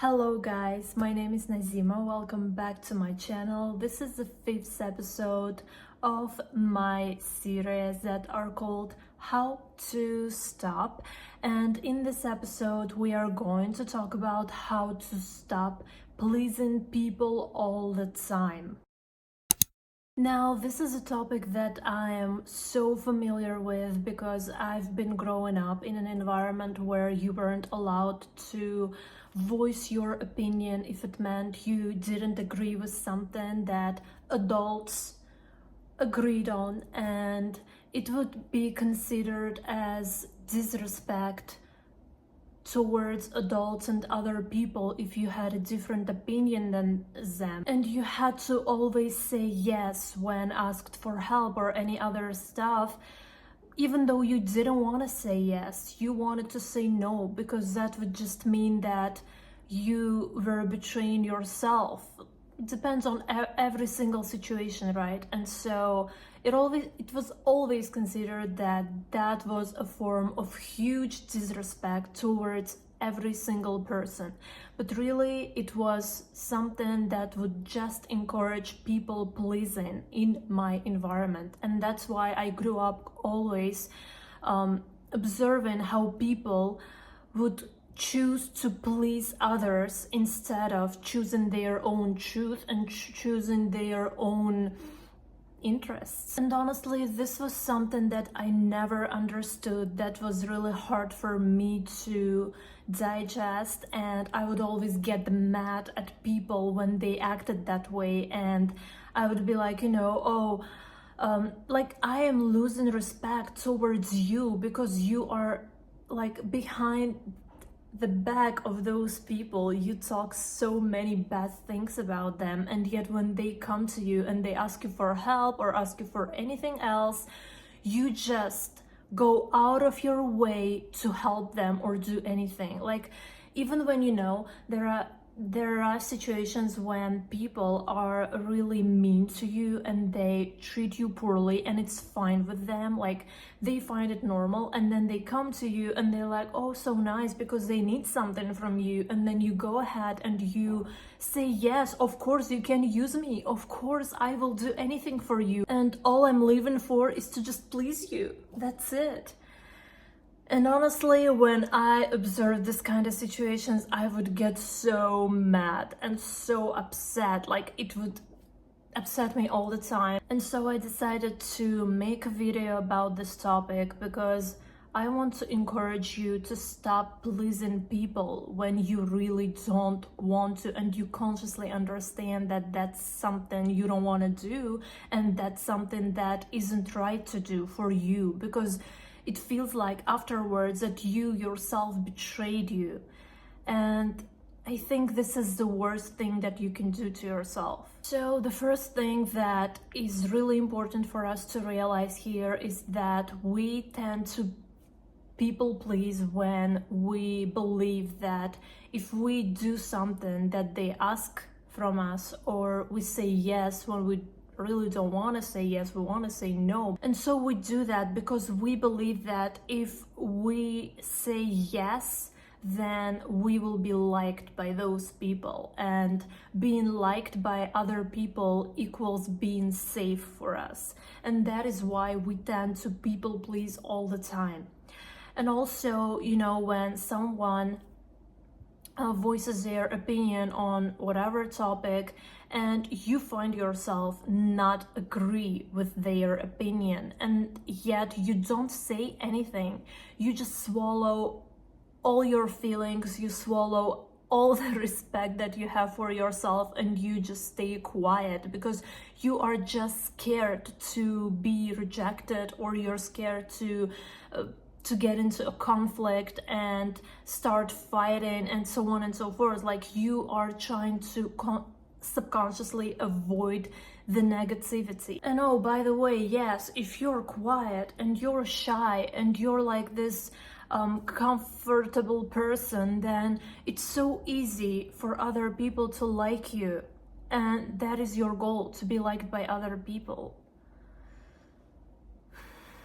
Hello guys, my name is Nazima. Welcome back to my channel. This is the fifth episode of my series that are called How to Stop. And in this episode, we are going to talk about how to stop pleasing people all the time. Now, this is a topic that I am so familiar with because I've been growing up in an environment where you weren't allowed to voice your opinion if it meant you didn't agree with something that adults agreed on, and it would be considered as disrespect towards adults and other people if you had a different opinion than them. And you had to always say yes when asked for help or any other stuff, even though you didn't want to say yes. You wanted to say no because that would just mean that you were betraying yourself. It depends on every single situation, right? And so it was always considered that was a form of huge disrespect towards every single person. But really, it was something that would just encourage people pleasing in my environment. And that's why I grew up always observing how people would choose to please others instead of choosing their own truth and choosing their own interests. And honestly, this was something that I never understood, that was really hard for me to digest, and I would always get mad at people when they acted that way, and I would be like, like I am losing respect towards you because you are like behind the back of those people. You talk so many bad things about them, and yet when they come to you and they ask you for help or ask you for anything else, you just go out of your way to help them or do anything. Like, even when there are situations when people are really mean to you and they treat you poorly, and it's fine with them, like they find it normal, and then they come to you and they're like, oh, so nice, because they need something from you, and then you go ahead and you say yes, of course you can use me, of course I will do anything for you, and all I'm living for is to just please you. That's it. And honestly, when I observed this kind of situations, I would get so mad and so upset. Like, it would upset me all the time. And so I decided to make a video about this topic because I want to encourage you to stop pleasing people when you really don't want to, and you consciously understand that that's something you don't want to do, and that's something that isn't right to do for you, because it feels like afterwards that you yourself betrayed you. And I think this is the worst thing that you can do to yourself. So the first thing that is really important for us to realize here is that we tend to people please when we believe that if we do something that they ask from us, or we say yes when we really don't want to say yes, we want to say no. And so we do that because we believe that if we say yes, then we will be liked by those people, and being liked by other people equals being safe for us. And that is why we tend to people please all the time. And also, when someone voices their opinion on whatever topic, and you find yourself not agree with their opinion, and yet you don't say anything, you just swallow all your feelings, you swallow all the respect that you have for yourself, and you just stay quiet because you are just scared to be rejected, or you're scared to get into a conflict and start fighting and so on and so forth. Like, you are trying to subconsciously avoid the negativity. And oh, by the way, yes, if you're quiet and you're shy and you're like this comfortable person, then it's so easy for other people to like you, and that is your goal, to be liked by other people.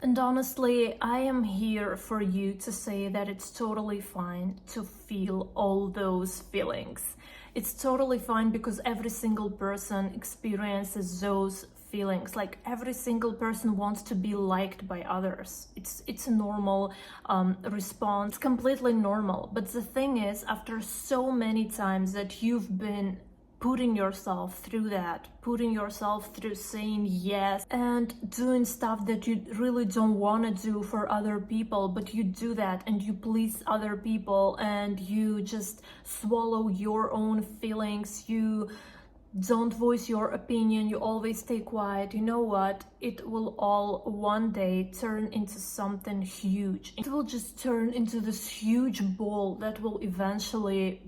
And honestly, I am here for you to say that it's totally fine to feel all those feelings. It's totally fine because every single person experiences those feelings. Like every single person wants to be liked by others. It's a normal response. It's completely normal. But the thing is, after so many times that you've been putting yourself through that, putting yourself through saying yes and doing stuff that you really don't want to do for other people, but you do that and you please other people and you just swallow your own feelings, you don't voice your opinion, you always stay quiet. You know what? It will all one day turn into something huge. It will just turn into this huge ball that will eventually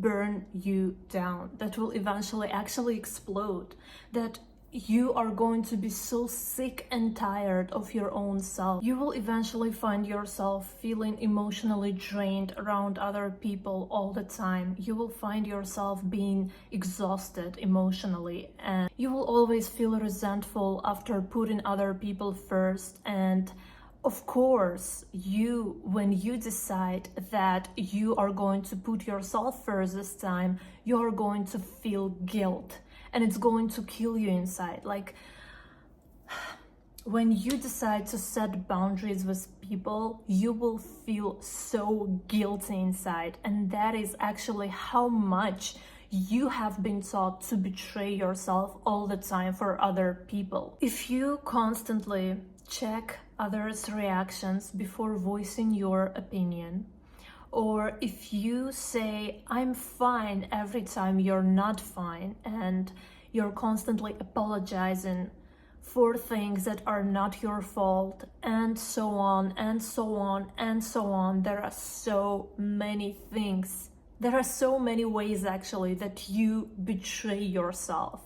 burn you down, that will eventually actually explode, that you are going to be so sick and tired of your own self. You will eventually find yourself feeling emotionally drained around other people all the time. You will find yourself being exhausted emotionally, and you will always feel resentful after putting other people first. And of course, when you decide that you are going to put yourself first this time, you are going to feel guilt and it's going to kill you inside. Like when you decide to set boundaries with people, you will feel so guilty inside. And that is actually how much you have been taught to betray yourself all the time for other people. If you constantly check others' reactions before voicing your opinion, or if you say I'm fine every time you're not fine and you're constantly apologizing for things that are not your fault, and so on and so on and so on, there are so many things, there are so many ways actually that you betray yourself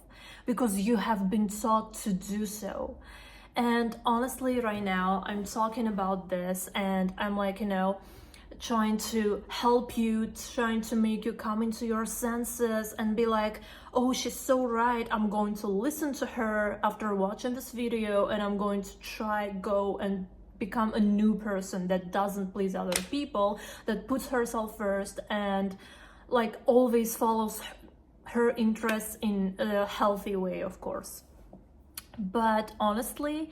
because you have been taught to do so. And honestly, right now, I'm talking about this and I'm like, trying to help you, trying to make you come into your senses and be like, oh, she's so right. I'm going to listen to her after watching this video and I'm going to go and become a new person that doesn't please other people, that puts herself first and like always follows her interests in a healthy way, of course. But honestly,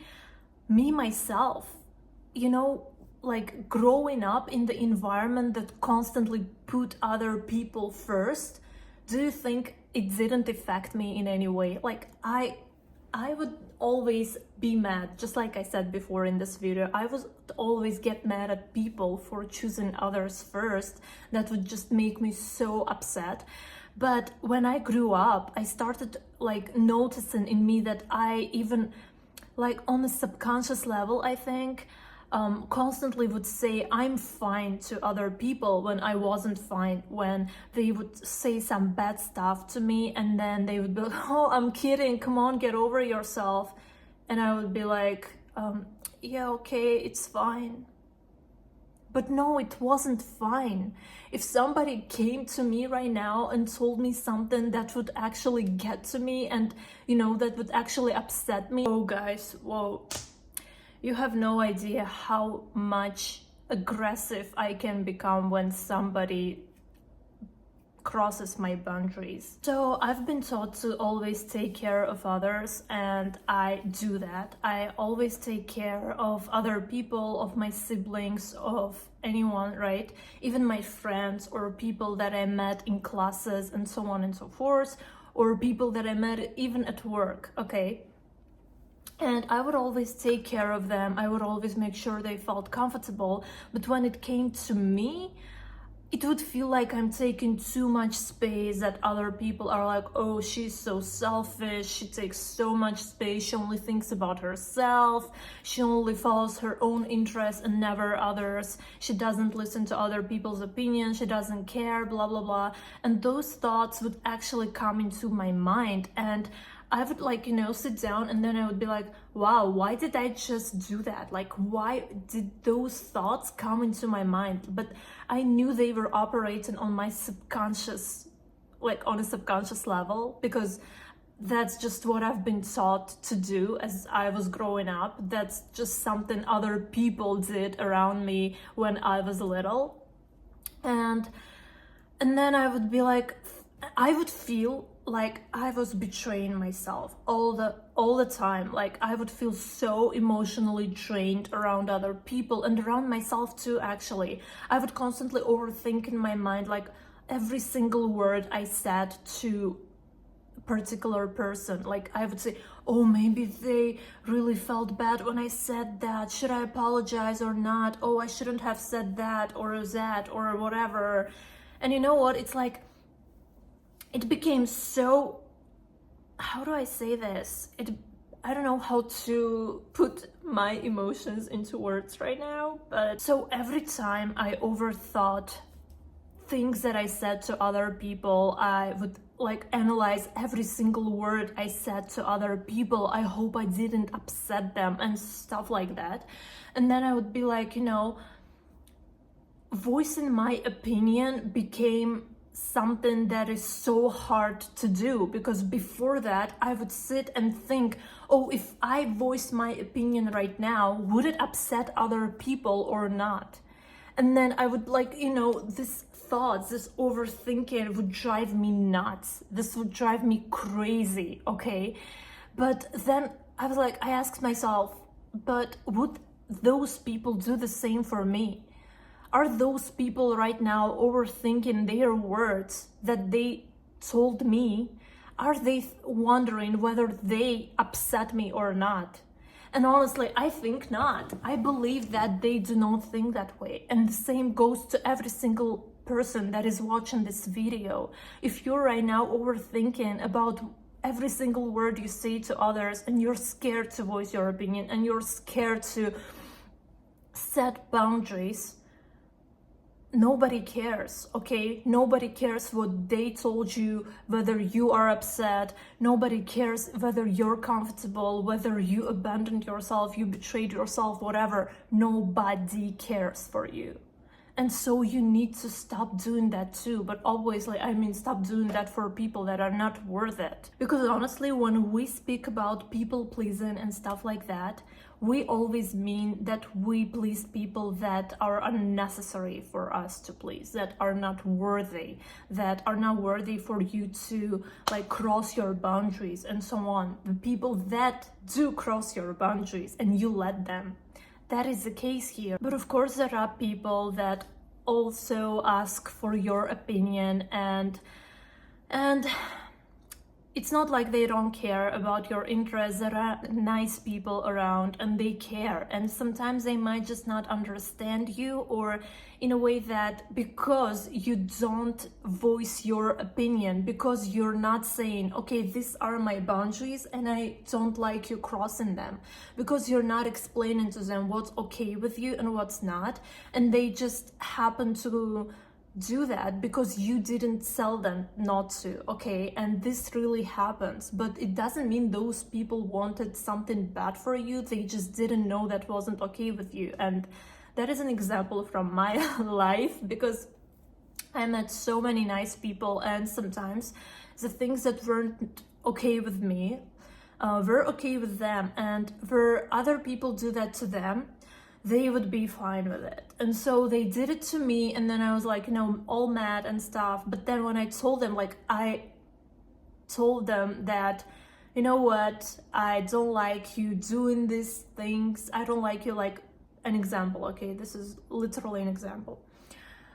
me myself, like growing up in the environment that constantly put other people first, do you think it didn't affect me in any way? Like I would always be mad, just like I said before in this video. I would always get mad at people for choosing others first. That would just make me so upset. But when I grew up, I started like noticing in me that I even, like on a subconscious level, I think, constantly would say I'm fine to other people when I wasn't fine, when they would say some bad stuff to me and then they would be like, oh, I'm kidding, come on, get over yourself. And I would be like, yeah, okay, it's fine. But no, it wasn't fine. If somebody came to me right now and told me something that would actually get to me and, that would actually upset me, oh guys, whoa, you have no idea how much aggressive I can become when somebody crosses my boundaries. So I've been taught to always take care of others and I do that. I always take care of other people, of my siblings, of anyone, right? Even my friends or people that I met in classes and so on and so forth, or people that I met even at work, okay? And I would always take care of them. I would always make sure they felt comfortable. But when it came to me, it would feel like I'm taking too much space, that other people are like, oh, she's so selfish, she takes so much space, she only thinks about herself, she only follows her own interests and never others, she doesn't listen to other people's opinions, she doesn't care, blah, blah, blah. And those thoughts would actually come into my mind and I would sit down and then I would be like, wow, why did I just do that? Like, why did those thoughts come into my mind? But I knew they were operating on my subconscious, like on a subconscious level, because that's just what I've been taught to do as I was growing up. That's just something other people did around me when I was little. And then I would be like, I would feel like I was betraying myself all the time. Like I would feel so emotionally drained around other people and around myself too, actually. I would constantly overthink in my mind, like every single word I said to a particular person. Like I would say, oh, maybe they really felt bad when I said that. Should I apologize or not? Oh, I shouldn't have said that or whatever. And you know what? It's like, it became so, how do I say this? I don't know how to put my emotions into words right now, but so every time I overthought things that I said to other people, I would like analyze every single word I said to other people. I hope I didn't upset them and stuff like that. And then I would be like, voicing my opinion became something that is so hard to do, because before that I would sit and think, oh, if I voice my opinion right now, would it upset other people or not? And then I would this overthinking would drive me nuts. This would drive me crazy, okay? But then I asked myself, but would those people do the same for me? Are those people right now overthinking their words that they told me? Are they wondering whether they upset me or not? And honestly, I think not. I believe that they do not think that way. And the same goes to every single person that is watching this video. If you're right now overthinking about every single word you say to others, and you're scared to voice your opinion, and you're scared to set boundaries, nobody cares, okay? Nobody cares what they told you, whether you are upset. Nobody cares whether you're comfortable, whether you abandoned yourself, you betrayed yourself, whatever. Nobody cares for you. And so you need to stop doing that too. But obviously, stop doing that for people that are not worth it. Because honestly, when we speak about people pleasing and stuff like that, we always mean that we please people that are unnecessary for us to please, that are not worthy for you to cross your boundaries and so on. The people that do cross your boundaries and you let them. That is the case here. But of course, there are people that also ask for your opinion, and it's not like they don't care about your interests. There are nice people around and they care, and sometimes they might just not understand you, or in a way that because you don't voice your opinion, because you're not saying, okay, these are my boundaries and I don't like you crossing them, because you're not explaining to them what's okay with you and what's not, and they just happen to do that because you didn't tell them not to, okay? And this really happens, but it doesn't mean those people wanted something bad for you. They just didn't know that wasn't okay with you. And that is an example from my life, because I met so many nice people, and sometimes the things that weren't okay with me were okay with them, and where other people do that to them, they would be fine with it. And so they did it to me, and then I was all mad and stuff. But then when I told them, I told them that, you know what, I don't like you doing these things. I don't like you, an example, okay? This is literally an example.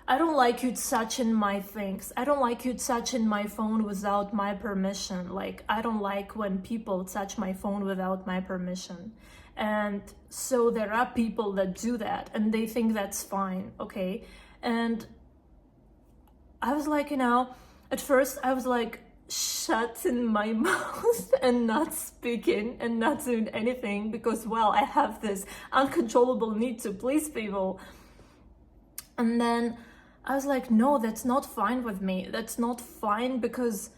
I don't like you touching my things. I don't like you touching my phone without my permission. I don't like when people touch my phone without my permission. And so there are people that do that and they think that's fine, okay? And I was at first I was shutting my mouth and not speaking and not doing anything, because, well, I have this uncontrollable need to please people. And then I was no, that's not fine with me. That's not fine, because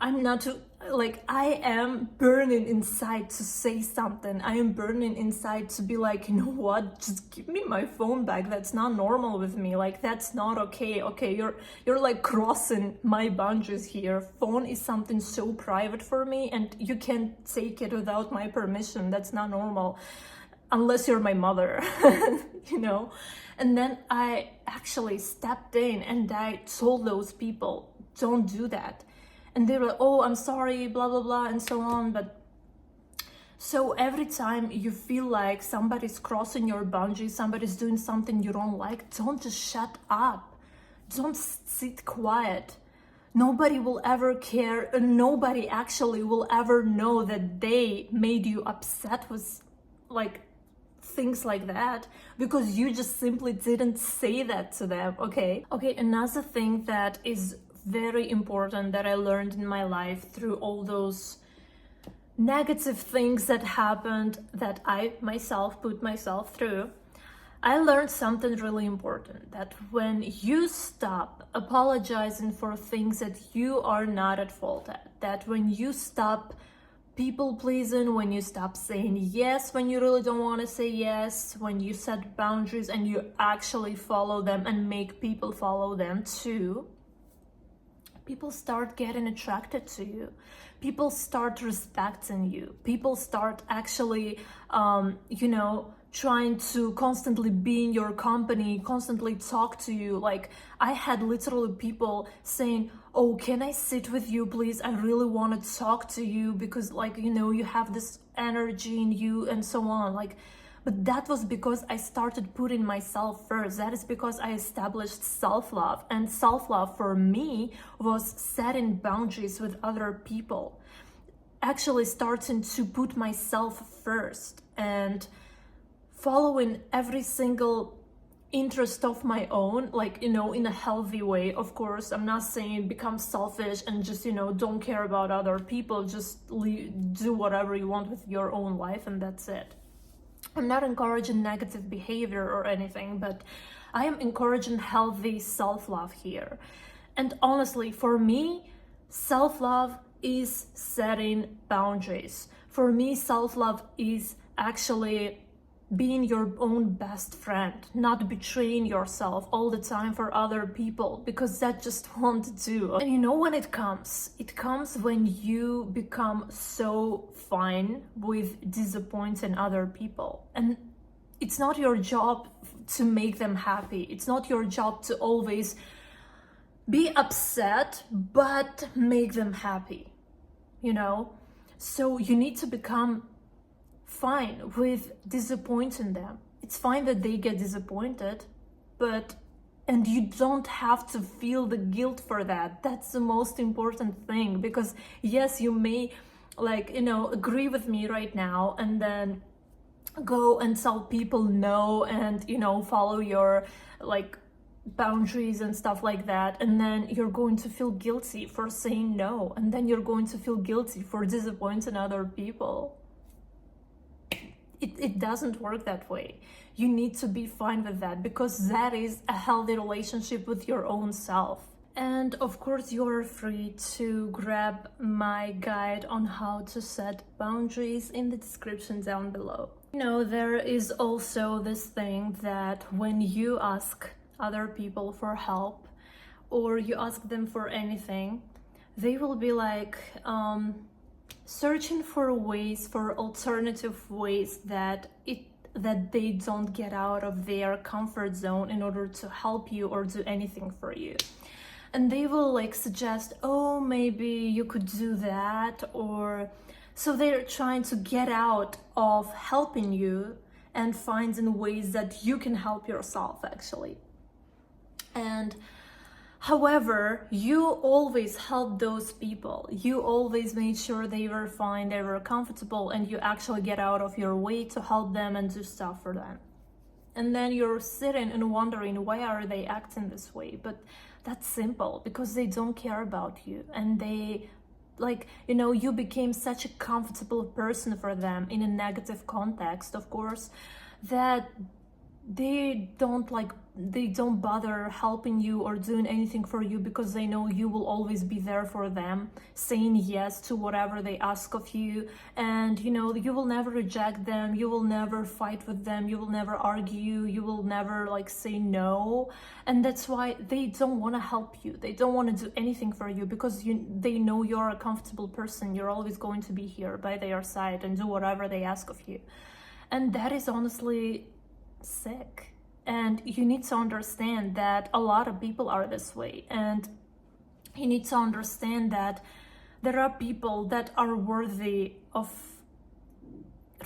I'm not like I am burning inside to say something. I am burning inside to be like, you know what, just give me my phone back. That's not normal with me. Like, that's not okay. Okay, you're like crossing my boundaries here. Phone is something so private for me, and you can't take it without my permission. That's not normal, unless you're my mother. You know. And then I actually stepped in and I told those people, don't do that. And they were like, oh, I'm sorry, blah, blah, blah, and so on. But so every time you feel like somebody's crossing your boundaries, somebody's doing something you don't like, don't just shut up. Don't sit quiet. Nobody will ever care. Nobody actually will ever know that they made you upset with like things like that, because you just simply didn't say that to them. Okay, another thing that is very important that I learned in my life through all those negative things that happened, that I myself put myself through, I learned something really important, that when you stop apologizing for things that you are not at fault at, that when you stop people pleasing, when you stop saying yes when you really don't want to say yes, when you set boundaries and you actually follow them and make people follow them too, people start getting attracted to you. People start respecting you. People start actually, trying to constantly be in your company, constantly talk to you. Like, I had literally people saying, oh, can I sit with you, please? I really want to talk to you because, like, you have this energy in you and so on. Like, but that was because I started putting myself first. That is because I established self-love. And self-love for me was setting boundaries with other people. Actually starting to put myself first and following every single interest of my own, like, in a healthy way. Of course, I'm not saying become selfish and just, don't care about other people. Just do whatever you want with your own life and that's it. I'm not encouraging negative behavior or anything, but I am encouraging healthy self-love here. And honestly, for me, self-love is setting boundaries. For me, self-love is actually being your own best friend, not betraying yourself all the time for other people, because that just won't do. And when it comes when you become so fine with disappointing other people. And it's not your job to make them happy. It's not your job to always be upset, but make them happy, So you need to become fine with disappointing them. It's fine that they get disappointed, and you don't have to feel the guilt for that. That's the most important thing, because yes, you may agree with me right now and then go and tell people no and follow your boundaries and stuff like that, and then you're going to feel guilty for saying no, and then you're going to feel guilty for disappointing other people. It doesn't work that way. You need to be fine with that, because that is a healthy relationship with your own self. And of course, you're free to grab my guide on how to set boundaries in the description down below. There is also this thing that when you ask other people for help or you ask them for anything, they will be like, searching for alternative ways that they don't get out of their comfort zone in order to help you or do anything for you. And they will suggest, oh, maybe you could do that, or so they're trying to get out of helping you and finding ways that you can help yourself actually. And however, you always helped those people. You always made sure they were fine, they were comfortable, and you actually get out of your way to help them and do stuff for them. And then you're sitting and wondering, why are they acting this way? But that's simple, because they don't care about you. And they, you became such a comfortable person for them in a negative context, of course, that they don't they don't bother helping you or doing anything for you because they know you will always be there for them, saying yes to whatever they ask of you. And you know, you will never reject them, you will never fight with them, you will never argue, you will never like say no. And that's why they don't want to help you, they don't want to do anything for you, because they know you're a comfortable person, you're always going to be here by their side and do whatever they ask of you. And that is honestly sick. And you need to understand that a lot of people are this way. And you need to understand that there are people that are worthy of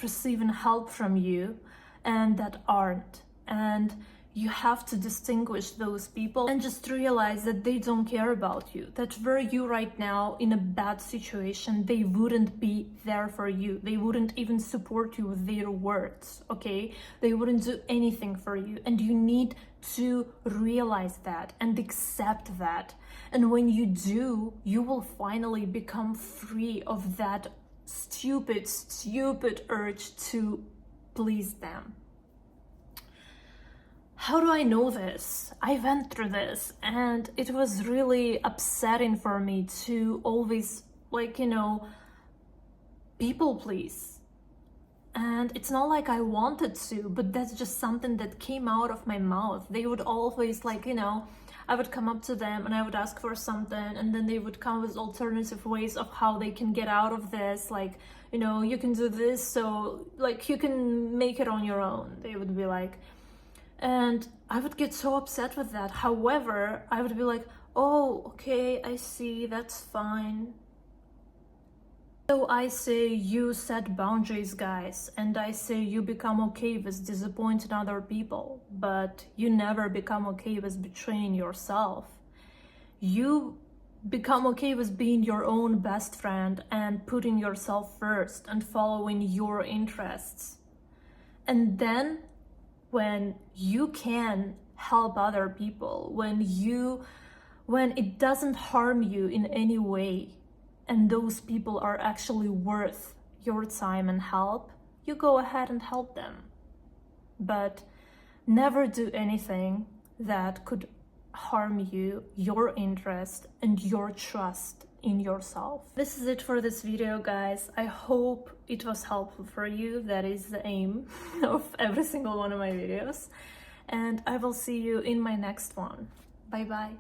receiving help from you and that aren't. And you have to distinguish those people and just realize that they don't care about you. That were you right now in a bad situation, they wouldn't be there for you. They wouldn't even support you with their words, okay? They wouldn't do anything for you. And you need to realize that and accept that. And when you do, you will finally become free of that stupid urge to please them. How do I know this? I went through this, and it was really upsetting for me to always, like, you know, people please. And it's not like I wanted to, but that's just something that came out of my mouth. They would always, like, you know, I would come up to them and I would ask for something, and then they would come with alternative ways of how they can get out of this. Like, you know, you can do this, so like you can make it on your own, they would be like. And I would get so upset with that. However, I would be like, oh, okay, I see, that's fine. So I say you set boundaries, guys, and I say you become okay with disappointing other people, but you never become okay with betraying yourself. You become okay with being your own best friend and putting yourself first and following your interests. And then when you can help other people, when it doesn't harm you in any way, and those people are actually worth your time and help, you go ahead and help them. But never do anything that could harm you, your interest, and your trust in yourself. This is it for this video, guys. I hope it was helpful for you. That is the aim of every single one of my videos. And I will see you in my next one. Bye bye.